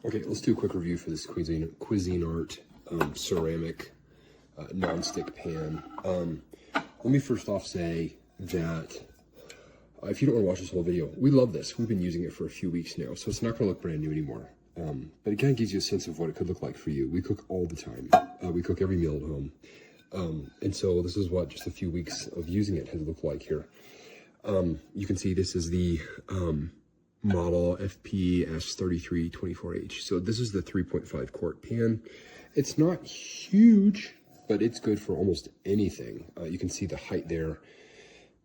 Okay, let's do a quick review for this Cuisinart ceramic non-stick pan. Let me first off say that if you don't want to watch this whole video, we love this. We've been using it for a few weeks now, so it's not going to look brand new anymore. But it kind of gives you a sense of what it could look like for you. We cook all the time. We cook every meal at home. And so this is what just a few weeks of using it has looked like here. You can see this is the model FPS-3324H. So this is the 3.5 quart pan. It's not huge, but it's good for almost anything. You can see the height there.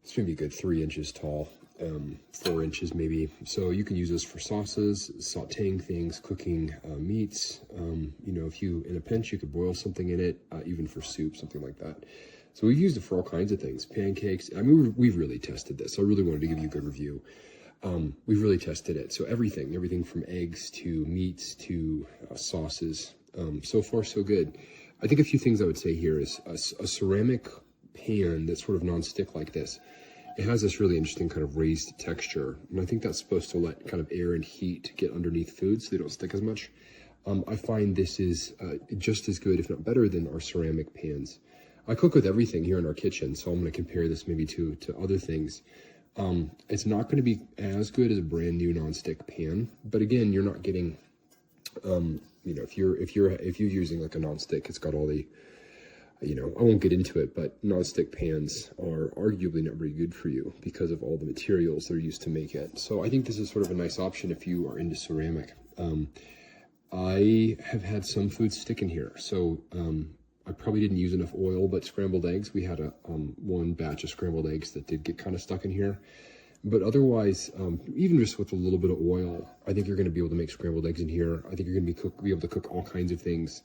It's gonna be a good 3 inches tall, 4 inches maybe. So you can use this for sauces, sauteing things, cooking meats. You know, if you, in a pinch, you could boil something in it, even for soup, something like that. So we've used it for all kinds of things, pancakes. I mean, we've really tested this. I really wanted to give you a good review. We've really tested it. So everything from eggs to meats to sauces. So far, so good. I think a few things I would say here is a ceramic pan that's sort of non-stick like this. It has this really interesting kind of raised texture. And I think that's supposed to let kind of air and heat get underneath food so they don't stick as much. I find this is just as good, if not better, than our ceramic pans. I cook with everything here in our kitchen, so I'm going to compare this maybe to other things. It's not going to be as good as a brand new non-stick pan, but again, you're not getting, you know, if you're using like a non-stick, it's got all the, you know, I won't get into it, but non-stick pans are arguably not very good for you because of all the materials they're used to make it. So I think this is sort of a nice option if you are into ceramic. I have had some food stick in here, so I probably didn't use enough oil, but scrambled eggs, we had a one batch of scrambled eggs that did get kind of stuck in here. But otherwise, even just with a little bit of oil, I think you're going to be able to make scrambled eggs in here. I think you're going to be able to cook all kinds of things.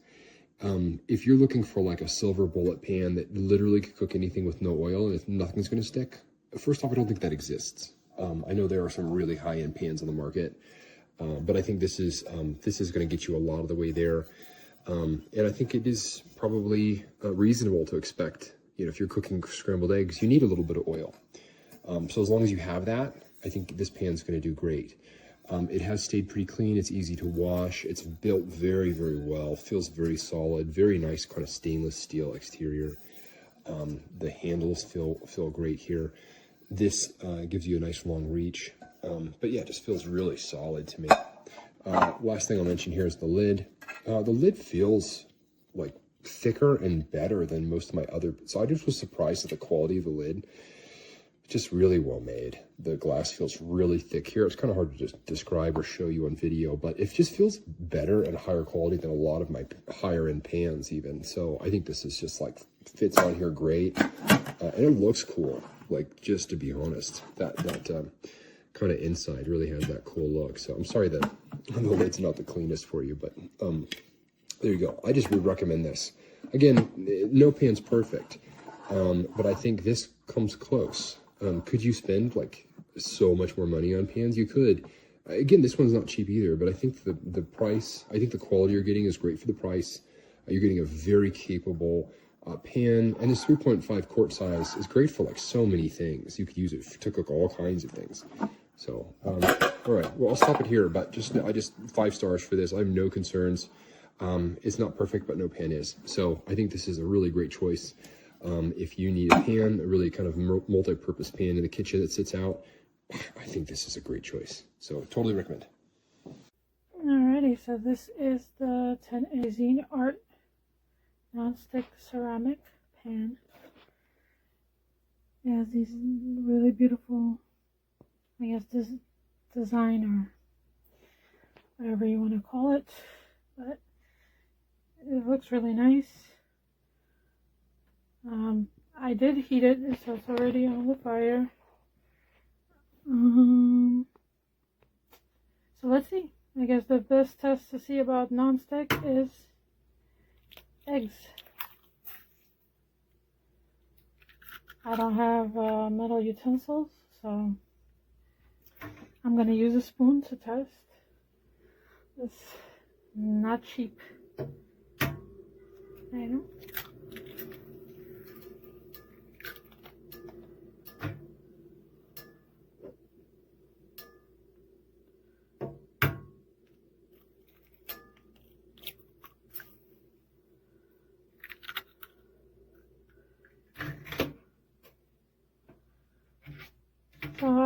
If you're looking for like a silver bullet pan that literally could cook anything with no oil and nothing's going to stick, first off, I don't think that exists. I know there are some really high-end pans on the market, but I think this is going to get you a lot of the way there. And I think it is probably reasonable to expect, you know, if you're cooking scrambled eggs, you need a little bit of oil. So as long as you have that, I think this pan's going to do great. It has stayed pretty clean. It's easy to wash. It's built very, very well. Feels very solid. Very nice kind of stainless steel exterior. The handles feel great here. This gives you a nice long reach. But yeah, it just feels really solid to me. Last thing I'll mention here is the lid. The lid feels like thicker and better than most of my other. So I just was surprised at the quality of the lid. Just really well made. The glass feels really thick here. It's kind of hard to just describe or show you on video, but it just feels better and higher quality than a lot of my higher end pans even. So I think this is just like fits on here great. And it looks cool. Like, just to be honest, that kind of inside really has that cool look. So I'm sorry that the lid's not the cleanest for you, but there you go. I just would recommend this. Again, no pan's perfect, but I think this comes close. Could you spend like so much more money on pans? You could. Again, this one's not cheap either, but I think the price, I think the quality you're getting is great for the price. You're getting a very capable pan, and this 3.5 quart size is great for like so many things. You could use it to cook all kinds of things. So, all right, well, I'll stop it here, but I just 5 stars for this. I have no concerns. It's not perfect, but no pan is. So I think this is a really great choice. If you need a pan, a really kind of multi-purpose pan in the kitchen that sits out, I think this is a great choice. So totally recommend. Alrighty, so this is the Cuisinart Nonstick ceramic pan. It has these really beautiful, I guess, design or whatever you want to call it, but it looks really nice. I did heat it, so it's already on the fire. So let's see. I guess the best test to see about non-stick is eggs. I don't have metal utensils, so I'm going to use a spoon to test. It's not cheap. I know.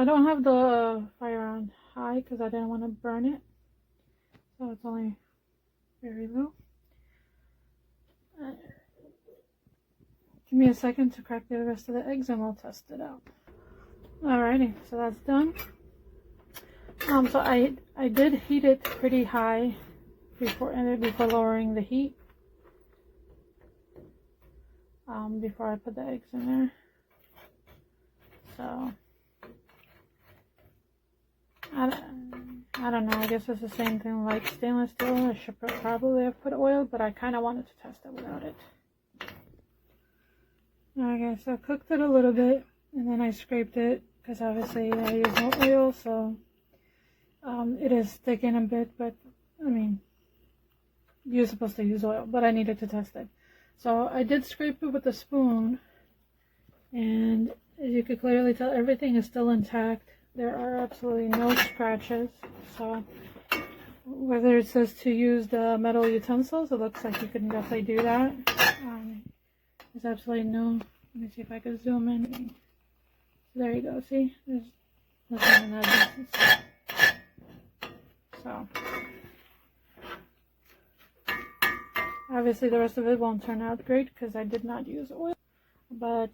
I don't have the fire on high because I didn't want to burn it. So it's only very low. Give me a second to crack the rest of the eggs and we'll test it out. Alrighty, so that's done. So I did heat it pretty high before lowering the heat. Before I put the eggs in there. So I don't know. I guess it's the same thing like stainless steel. I should probably have put oil, but I kind of wanted to test it without it. Okay, so I cooked it a little bit and then I scraped it because obviously I use no oil, so it is sticking a bit, but I mean, you're supposed to use oil, but I needed to test it. So I did scrape it with a spoon, and as you can clearly tell, everything is still intact. There are absolutely no scratches. So whether it says to use the metal utensils, it looks like you can definitely do that. There's absolutely no, let me see if I can zoom in. There you go, see? There's nothing in that distance. So obviously the rest of it won't turn out great because I did not use oil, but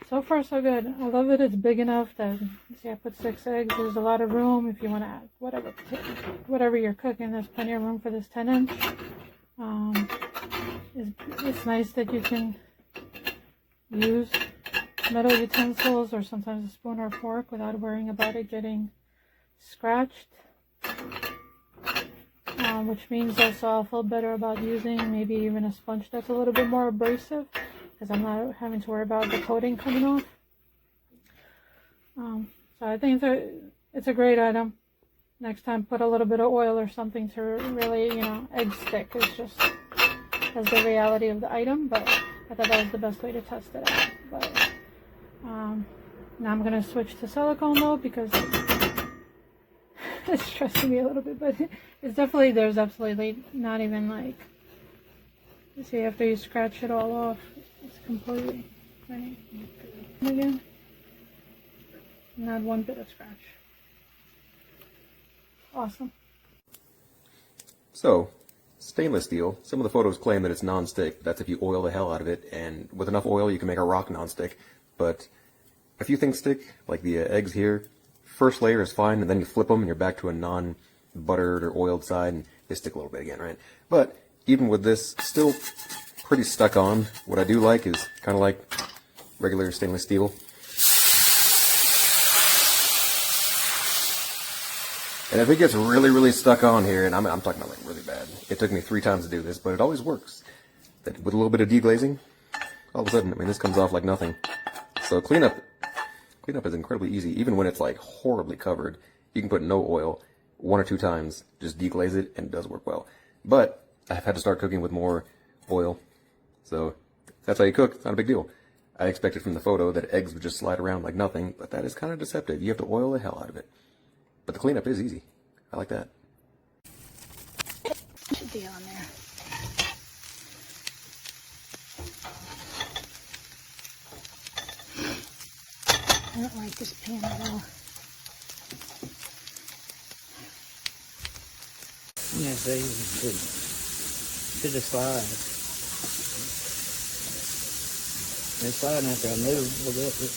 so far so good. I love it. It's big enough that, see, I put 6 eggs. There's a lot of room if you want to add whatever you're cooking. There's plenty of room for this 10-inch. It's nice that you can use metal utensils or sometimes a spoon or fork without worrying about it getting scratched. Which means also I'll feel better about using maybe even a sponge that's a little bit more abrasive because I'm not having to worry about the coating coming off. So I think it's a great item. Next time put a little bit of oil or something to really, egg stick is just that's the reality of the item, but I thought that was the best way to test it out. But now I'm going to switch to silicone though because it's stressing me a little bit, but it's definitely, there's absolutely not even like, you see, after you scratch it all off, it's completely, right? Again, not one bit of scratch. Awesome. So, stainless steel, some of the photos claim that it's non-stick. That's if you oil the hell out of it, and with enough oil you can make a rock non-stick. But a few things stick, like the eggs here. First layer is fine, and then you flip them and you're back to a non-buttered or oiled side, and they stick a little bit again, right? But even with this, still pretty stuck on. What I do like is kind of like regular stainless steel. And if it gets really, really stuck on here, and I'm talking about like really bad, it took me 3 times to do this, but it always works. With a little bit of deglazing, all of a sudden, I mean, this comes off like nothing. So cleanup is incredibly easy, even when it's like horribly covered. You can put no oil 1 or 2 times, just deglaze it, and it does work well. But I've had to start cooking with more oil, so that's how you cook. It's not a big deal. I expected from the photo that eggs would just slide around like nothing, but that is kind of deceptive. You have to oil the hell out of it. But the cleanup is easy. I like that. Should be on there. I don't like this pan at all. Yeah, see, to the slide. It's sliding after I move a little bit.